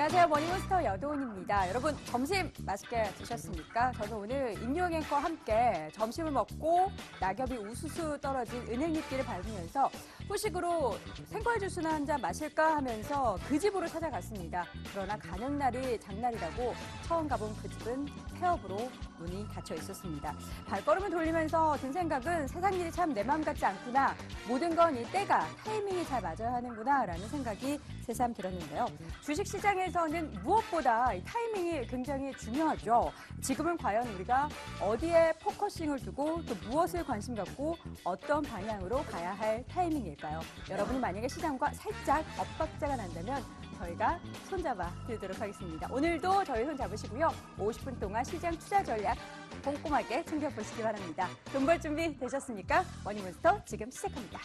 안녕하세요. 머니몬스터 여도은입니다. 여러분 점심 맛있게 드셨습니까? 저는 오늘 임요영 앵커와 함께 점심을 먹고 낙엽이 우수수 떨어진 은행잎길을 밟으면서 후식으로 생과일 주스나 한 잔 마실까 하면서 그 집으로 찾아갔습니다. 그러나 가는 날이 장날이라고 처음 가본 그 집은 폐업으로 문이 닫혀 있었습니다. 발걸음을 돌리면서 든 생각은 세상 일이 참 내 마음 같지 않구나. 모든 건 이 때가 타이밍이 잘 맞아야 하는구나 라는 생각이 새삼 들었는데요. 주식시장에서는 무엇보다 이 타이밍이 굉장히 중요하죠. 지금은 과연 우리가 어디에 포커싱을 두고 또 무엇을 관심 갖고 어떤 방향으로 가야 할 타이밍일까요? 여러분이 만약에 시장과 살짝 엇박자가 난다면 저희가 손잡아 드리도록 하겠습니다. 오늘도 저희 손 잡으시고요. 50분 동안 시장 투자 전략 꼼꼼하게 챙겨보시기 바랍니다. 돈 벌 준비 되셨습니까? 머니몬스터 지금 시작합니다.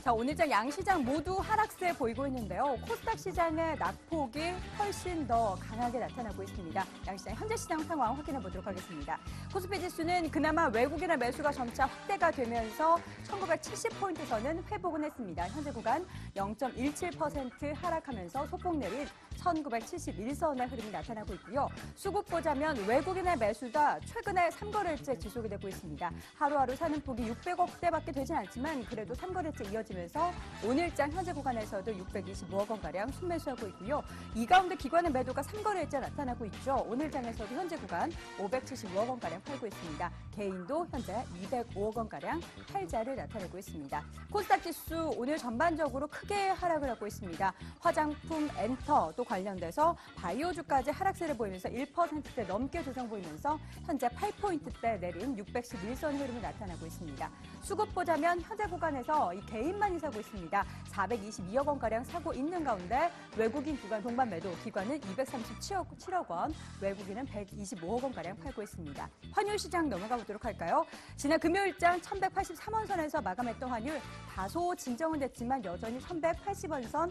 자, 오늘장 양시장 모두 하락세 보이고 있는데요. 코스닥 시장의 낙폭이 훨씬 더 강하게 나타나고 있습니다. 양시장 현재 시장 상황 확인해 보도록 하겠습니다. 코스피 지수는 그나마 외국인의 매수가 점차 확대가 되면서 1970포인트선은 회복은 했습니다. 현재 구간 0.17% 하락하면서 소폭 내린 1971선의 흐름이 나타나고 있고요. 수급 보자면 외국인의 매수가 최근에 3거래일째 지속이 되고 있습니다. 하루하루 사는 폭이 600억대밖에 되진 않지만 그래도 3거래일째 이어지면서 오늘장 현재 구간에서도 625억 원가량 순매수하고 있고요. 이 가운데 기관의 매도가 3거래일째 나타나고 있죠. 오늘장에서도 현재 구간 575억 원가량 팔고 있습니다. 개인도 현재 205억 원가량 팔자를 나타내고 있습니다. 코스닥 지수 오늘 전반적으로 크게 하락을 하고 있습니다. 화장품, 엔터 또 관련돼서 바이오주까지 하락세를 보이면서 1%대 넘게 조정 보이면서 현재 8포인트대 내린 611선 흐름이 나타나고 있습니다. 수급 보자면 현재 구간에서 이 개인만이 사고 있습니다. 422억 원가량 사고 있는 가운데 외국인 기관 동반 매도 기관은 237억 원, 외국인은 125억 원가량 팔고 있습니다. 환율 시장 넘어가 보도록 할까요? 지난 금요일장 1183원 선에서 마감했던 환율 다소 진정은 됐지만 여전히 1180원 선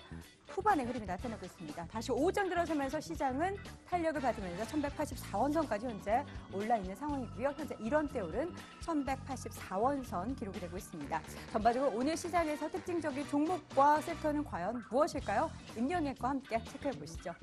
후반의 흐름이 나타나고 있습니다. 다시 오후장 들어서면서 시장은 탄력을 받으면서 1184원 선까지 현재 올라 있는 상황이고요. 현재 1원대 오른 1184원 선 기록이 되고 있습니다. 전반적으로 오늘 시장에서 특징적인 종목과 섹터는 과연 무엇일까요? 임요영 앵커와 함께 체크해 보시죠.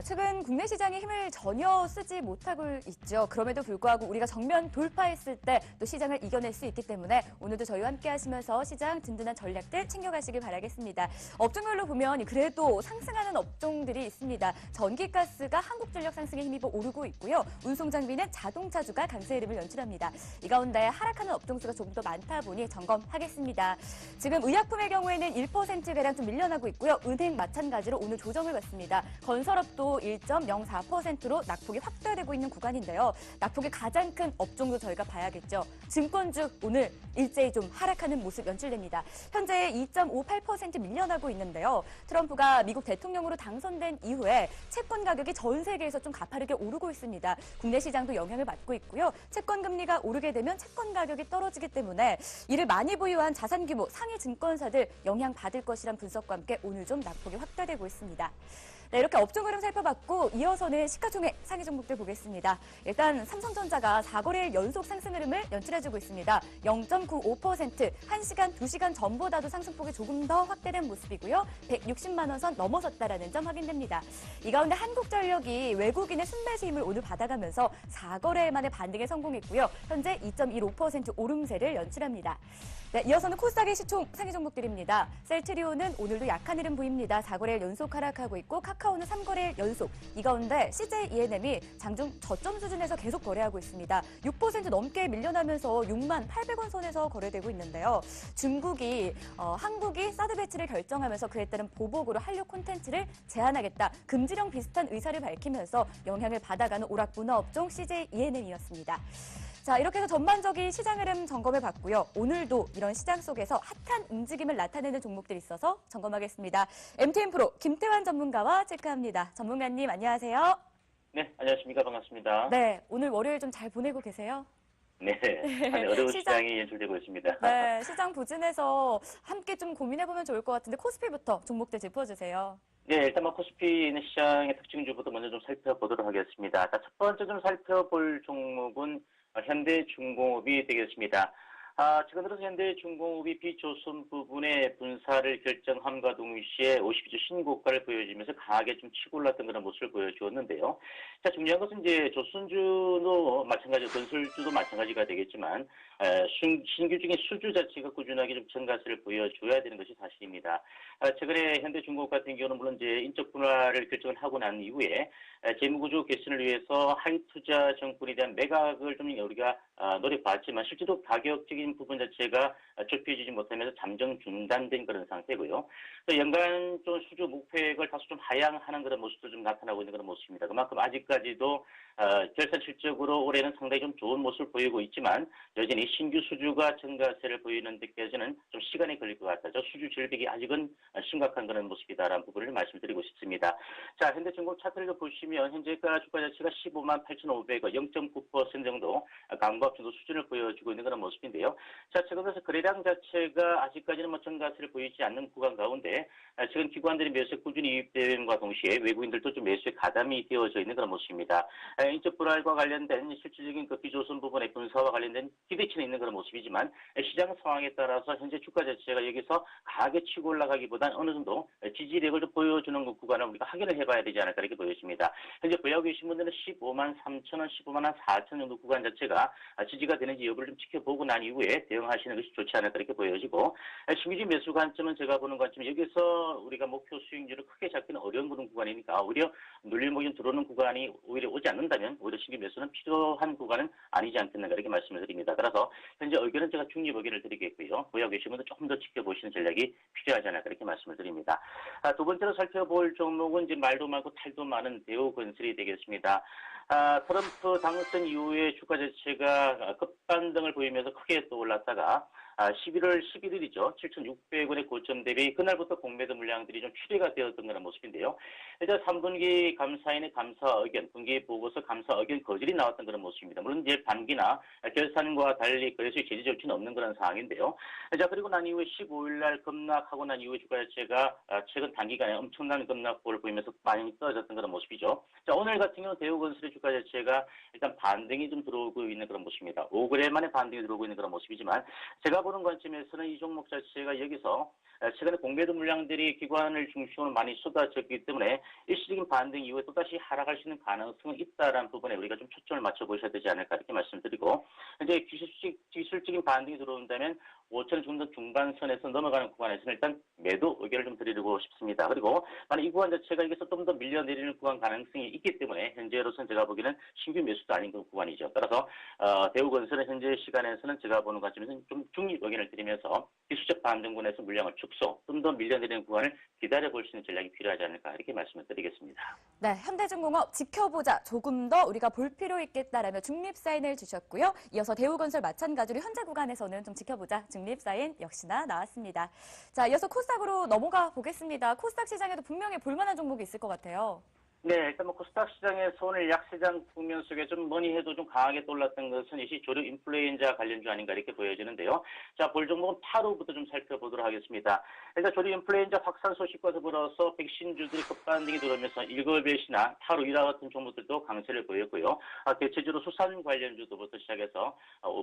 최근 국내 시장이 힘을 전혀 쓰지 못하고 있죠. 그럼에도 불구하고 우리가 정면 돌파했을 때 또 시장을 이겨낼 수 있기 때문에 오늘도 저희와 함께 하시면서 시장 든든한 전략들 챙겨가시길 바라겠습니다. 업종별로 보면 그래도 상승하는 업종들이 있습니다. 전기가스가 한국전력 상승에 힘입어 오르고 있고요. 운송장비는 자동차주가 강세 흐름을 연출합니다. 이 가운데 하락하는 업종수가 조금 더 많다 보니 점검하겠습니다. 지금 의약품의 경우에는 1%가량 좀 밀려나고 있고요. 은행 마찬가지로 오늘 조정을 받습니다. 건설업도 1.04%로 낙폭이 확대되고 있는 구간인데요. 낙폭이 가장 큰 업종도 저희가 봐야겠죠. 증권주 오늘 일제히 좀 하락하는 모습 연출됩니다. 현재 2.58% 밀려나고 있는데요. 트럼프가 미국 대통령으로 당선된 이후에 채권 가격이 전 세계에서 좀 가파르게 오르고 있습니다. 국내 시장도 영향을 받고 있고요. 채권 금리가 오르게 되면 채권 가격이 떨어지기 때문에 이를 많이 보유한 자산 규모 상위 증권사들 영향받을 것이란 분석과 함께 오늘 좀 낙폭이 확대되고 있습니다. 네, 이렇게 업종 흐름 살펴봤고 이어서는 시가총액 상위 종목들 보겠습니다. 일단 삼성전자가 4거래일 연속 상승 흐름을 연출해주고 있습니다. 0.95%, 1시간, 2시간 전보다도 상승폭이 조금 더 확대된 모습이고요. 160만 원 선 넘어섰다라는 점 확인됩니다. 이 가운데 한국전력이 외국인의 순매수 힘을 오늘 받아가면서 4거래일 만에 반등에 성공했고요. 현재 2.15% 오름세를 연출합니다. 네, 이어서는 코스닥의 시총 상위 종목들입니다. 셀트리온은 오늘도 약한 흐름 보입니다. 4거래일 연속 하락하고 있고 카카오는 3거래일 연속. 이 가운데 CJ E&M이 장중 저점 수준에서 계속 거래하고 있습니다. 6% 넘게 밀려나면서 6만 800원 선에서 거래되고 있는데요. 중국이 한국이 사드 배치를 결정하면서 그에 따른 보복으로 한류 콘텐츠를 제한하겠다. 금지령 비슷한 의사를 밝히면서 영향을 받아가는 오락문화 업종 CJ E&M이었습니다. 자, 이렇게 해서 전반적인 시장 흐름 점검해 봤고요. 오늘도 이런 시장 속에서 핫한 움직임을 나타내는 종목들이 있어서 점검하겠습니다. MTN프로 김태환 전문가와 체크합니다. 전문가님 안녕하세요. 네, 안녕하십니까. 반갑습니다. 네, 오늘 월요일 좀 잘 보내고 계세요? 네, 어려운 시장이 연출되고 있습니다. 네, 시장 부진해서 함께 좀 고민해보면 좋을 것 같은데 코스피부터 종목들 짚어주세요. 네, 일단 코스피 시장의 특징주부터 먼저 좀 살펴보도록 하겠습니다. 자, 첫 번째 좀 살펴볼 종목은 현대중공업이 되겠습니다. 최근 들어서 현대중공업이 비조선 부분의 분사를 결정함과 동시에 52주 신고가를 보여주면서 강하게 좀 치고 올랐던 그런 모습을 보여주었는데요. 자, 중요한 것은 이제 조선주도 마찬가지로 건설주도 마찬가지가 되겠지만 신규적인 수주 자체가 꾸준하게 좀 증가세를 보여줘야 되는 것이 사실입니다. 최근에 현대중공업 같은 경우는 물론 이제 인적 분할을 결정을 하고 난 이후에 재무구조 개선을 위해서 하이투자 정권에 대한 매각을 좀 우리가 노력봤지만 실제로 가격적인 부분 자체가 좁혀지지 못하면서 잠정 중단된 그런 상태고요. 또 연간 좀 수주 목표액을 다소 좀 하향하는 그런 모습도 좀 나타나고 있는 그런 모습입니다. 그만큼 아직까지도 결산 실적으로 올해는 상당히 좀 좋은 모습을 보이고 있지만 여전히 신규 수주가 증가세를 보이는 데까지는 좀 시간이 걸릴 것 같아서 수주 절벽이 아직은 심각한 그런 모습이다라는 부분을 말씀드리고 싶습니다. 자, 현대중공업 차트를 보시면 현재가 주가 자체가 15만 8,500원, 0.9% 정도 강보합 정도 수준을 보여주고 있는 그런 모습인데요. 자, 최근 들어서 거래량 자체가 아직까지는 증가세를 보이지 않는 구간 가운데 최근 기관들이 매수에 꾸준히 유입됨과 동시에 외국인들도 좀 매수에 가담이 되어져 있는 그런 모습입니다. 인적 불알과 관련된 실질적인 그 비조선 부분의 분사와 관련된 기대치는 있는 그런 모습이지만 시장 상황에 따라서 현재 주가 자체가 여기서 강하게 치고 올라가기보다는 어느 정도 지지력을 좀 보여주는 그 구간을 우리가 확인을 해봐야 되지 않을까 이렇게 보여집니다. 현재 보유하고 계신 분들은 15만 3천원, 15만 4천 정도 구간 자체가 지지가 되는지 여부를 좀 지켜보고 난 이후에 대응하시는 것이 좋지 않을까 이렇게 보여지고 신규직 매수 관점은 제가 보는 관점은 여기서 우리가 목표 수익률을 크게 잡기는 어려운 그런 구간이니까 오히려 눌림목이 들어오는 구간이 오히려 오지 않는다면 오히려 신규 매수는 필요한 구간은 아니지 않겠는가 이렇게 말씀을 드립니다. 따라서 현재 의견은 제가 중립 의견을 드리겠고요. 보유하고 계신 분들 조금 더 지켜보시는 전략이 필요하지 않을까 이렇게 말씀을 드립니다. 두 번째로 살펴볼 종목은 이제 말도 많고 탈도 많은 대우건설이 되겠습니다. 트럼프 당선 이후에 주가 자체가 급반등을 보이면서 크게 또 올랐다가 11월 11일이죠. 7,600원의 고점 대비 그날부터 공매도 물량들이 좀 출회가 되었던 그런 모습인데요. 일단 3분기 감사인의 감사 의견, 분기 보고서 감사 의견 거절이 나왔던 그런 모습입니다. 물론 이제 반기나 결산과 달리 거래소의 제재 조치는 없는 그런 상황인데요. 자, 그리고 난 이후에 15일 날 급락하고 난 이후에 주가 자체가 최근 단기간에 엄청난 급락폭을 보이면서 많이 떨어졌던 그런 모습이죠. 자, 오늘 같은 경우는 대우건설의 주가 자체가 일단 반등이 좀 들어오고 있는 그런 모습입니다. 5g 만에 반등이 들어오고 있는 그런 모습이지만 제가 보는 관점에서는 이 종목 자체가 여기서 최근에 공매도 물량들이 기관을 중심으로 많이 쏟아졌기 때문에 일시적인 반등 이후에 또다시 하락할 수 있는 가능성은 있다라는 부분에 우리가 좀 초점을 맞춰보셔야 되지 않을까 이렇게 말씀드리고 현재 기술적인 반등이 들어온다면 5천 정도 중반선에서 넘어가는 구간에서는 일단 매도 의견을 좀 드리고 싶습니다. 그리고 만약 이 구간 자체가 여기서 좀 더 밀려내리는 구간 가능성이 있기 때문에 현재로서는 제가 보기에는 신규 매수도 아닌 그 구간이죠. 따라서 대우건설은 현재 시간에서는 제가 보는 관점에서는 좀 중립 의견을 드리면서 기술적 반등군에서 물량을 축소, 좀 더 밀려내리는 구간을 기다려볼 수 있는 전략이 필요하지 않을까 이렇게 말씀을 드리겠습니다. 네, 현대중공업 지켜보자. 조금 더 우리가 볼 필요 있겠다라며 중립 사인을 주셨고요. 이어서 대우건설 마찬가지로 현재 구간에서는 좀 지켜보자. 중립 사인 역시나 나왔습니다. 자, 이어서 코스닥으로 넘어가 보겠습니다. 코스닥 시장에도 분명히 볼만한 종목이 있을 것 같아요. 네, 일단 코스닥 시장에서 오늘 약세장 국면 속에 좀 뭐니 해도 좀 강하게 떠올랐던 것은 이 조류 인플루엔자 관련주 아닌가 이렇게 보여지는데요. 자, 볼 종목은 타로부터 좀 살펴보도록 하겠습니다. 일단 조류 인플루엔자 확산 소식과 더불어서 백신주들이 급반등이 들어오면서 일거벳이나 타로 이와 같은 종목들도 강세를 보였고요. 대체적으로 수산 관련주도부터 시작해서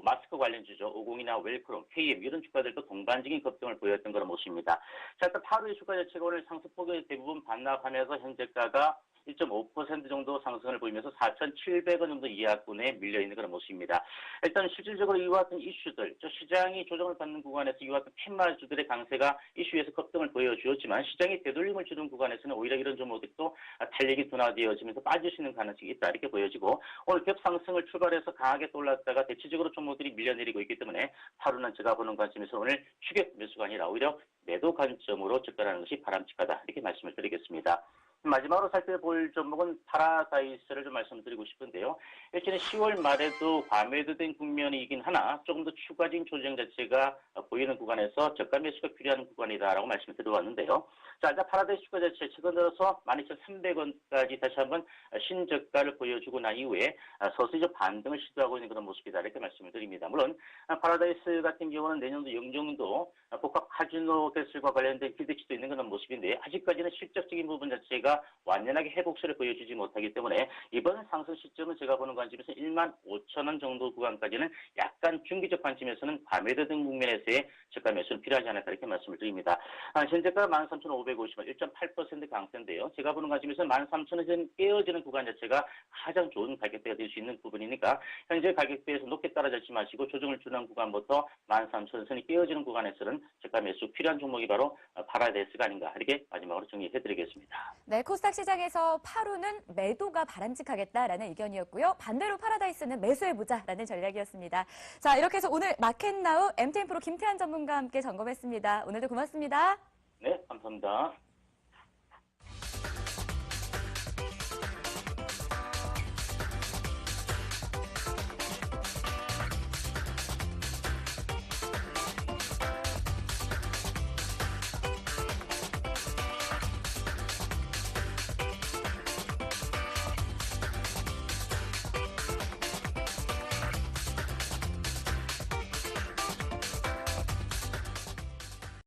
마스크 관련주죠. 50이나 웰크롬, KM 이런 주가들도 동반적인 급등을 보였던 그런 모습입니다. 자, 일단 타로의 주가 자체가 오늘 상승폭을 대부분 반납하면서 현재가가 1.5% 정도 상승을 보이면서 4,700원 정도 이하권에 밀려있는 그런 모습입니다. 일단 실질적으로 이와 같은 이슈들, 시장이 조정을 받는 구간에서 이와 같은 팻마주들의 강세가 이슈에서 급등을 보여주었지만 시장이 되돌림을 주는 구간에서는 오히려 이런 종목들도 탄력이 둔화되어지면서 빠질 수 있는 가능성이 있다 이렇게 보여지고 오늘 갭상승을 출발해서 강하게 떠올랐다가 대체적으로 종목들이 밀려내리고 있기 때문에 하루는 제가 보는 관점에서 오늘 추격 매수가 아니라 오히려 매도 관점으로 접근하는 것이 바람직하다 이렇게 말씀을 드리겠습니다. 마지막으로 살펴볼 종목은 파라다이스를 좀 말씀드리고 싶은데요. 일전에 10월 말에도 과매도된 국면이긴 하나 조금 더 추가적인 조정 자체가 보이는 구간에서 저가 매수가 필요한 구간이다라고 말씀을 드려왔는데요. 자, 일단 파라다이스 주가 자체 최근 들어서 12,300원까지 다시 한번 신저가를 보여주고 난 이후에 서서히 좀 반등을 시도하고 있는 그런 모습이다 이렇게 말씀을 드립니다. 물론 파라다이스 같은 경우는 내년도 영종도 복합 카지노 개설과 관련된 기대치도 있는 그런 모습인데 아직까지는 실적적인 부분 자체가 완연하게 회복세를 보여주지 못하기 때문에 이번 상승 시점은 제가 보는 관점에서 15,000원 정도 구간까지는 약간 중기적 관점에서는 과매도 등 국면에서의 저가 매수는 필요하지 않을까 이렇게 말씀을 드립니다. 현재가 13,550원 1.8% 강세인데요. 제가 보는 관점에서 13,000원 깨어지는 구간 자체가 가장 좋은 가격대가 될 수 있는 부분이니까 현재 가격대에서 높게 따라잡지 마시고 조정을 주는 구간부터 13,000원선이 깨어지는 구간에서는 저가 매수 필요한 종목이 바로 파라다이스가 아닌가 이렇게 마지막으로 정리해드리겠습니다. 네, 코스닥 시장에서 파루는 매도가 바람직하겠다라는 의견이었고요. 반대로 파라다이스는 매수해보자라는 전략이었습니다. 자, 이렇게 해서 오늘 마켓나우 MTN 프로 김태환 전문가와 함께 점검했습니다. 오늘도 고맙습니다. 네, 감사합니다.